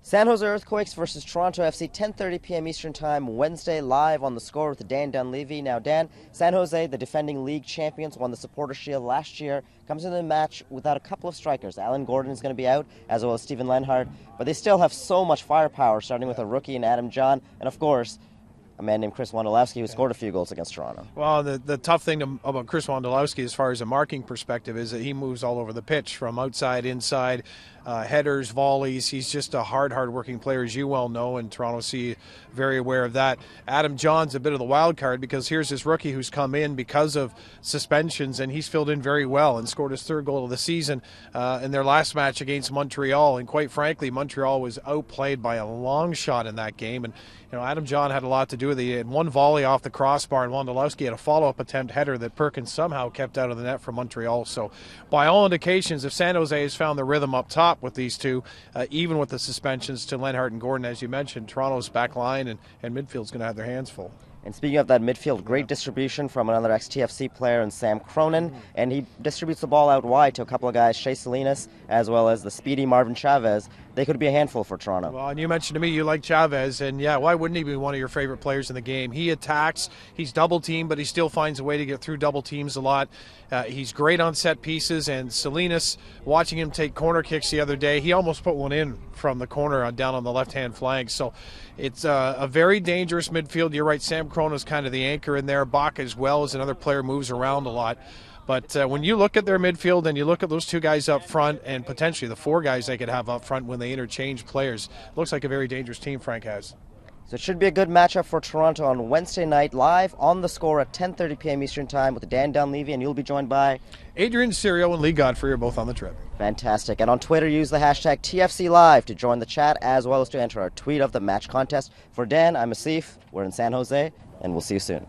San Jose Earthquakes versus Toronto FC, 10:30 p.m. Eastern Time, Wednesday, live on The Score with Dan Dunleavy. Now, Dan, San Jose, the defending league champions, won the Supporter Shield last year, comes into the match without a couple of strikers. Alan Gordon is going to be out, as well as Steven Lenhart, but they still have so much firepower, starting with a rookie in Adam John, and of course, a man named Chris Wondolowski who scored a few goals against Toronto. Well, the tough thing about Chris Wondolowski as far as a marking perspective is that he moves all over the pitch, from outside, inside, headers, volleys. He's just a hard-working player, as you well know, and Toronto C very aware of that. Adam John's a bit of the wild card because here's this rookie who's come in because of suspensions, and he's filled in very well and scored his third goal of the season in their last match against Montreal. And quite frankly, Montreal was outplayed by a long shot in that game, and Adam John had a lot to do with it. He had one volley off the crossbar, and Wondolowski had a follow-up attempt header that Perkins somehow kept out of the net for Montreal. So by all indications, if San Jose has found the rhythm up top with these two, even with the suspensions to Lenhart and Gordon, as you mentioned, Toronto's back line and midfield's going to have their hands full. And speaking of that midfield, great distribution from another ex-TFC player in Sam Cronin, and he distributes the ball out wide to a couple of guys, Shea Salinas, as well as the speedy Marvin Chavez. They could be a handful for Toronto. Well, and you mentioned to me you like Chavez, and yeah, why wouldn't he be one of your favorite players in the game? He attacks, he's double-teamed, but he still finds a way to get through double teams a lot. He's great on set pieces, and Salinas, watching him take corner kicks the other day, he almost put one in from the corner down on the left-hand flank. So it's a very dangerous midfield. You're right, Sam Cronin's kind of the anchor in there. Bach as well as another player moves around a lot. But when you look at their midfield and you look at those two guys up front and potentially the four guys they could have up front when they interchange players, looks like a very dangerous team Frank has. So it should be a good matchup for Toronto on Wednesday night, live on The Score at 10:30 p.m. Eastern Time with Dan Dunleavy, and you'll be joined by Adrian Serio and Lee Godfrey are both on the trip. Fantastic. And on Twitter, use the hashtag TFCLive to join the chat, as well as to enter our tweet of the match contest. For Dan, I'm Asif. We're in San Jose, and we'll see you soon.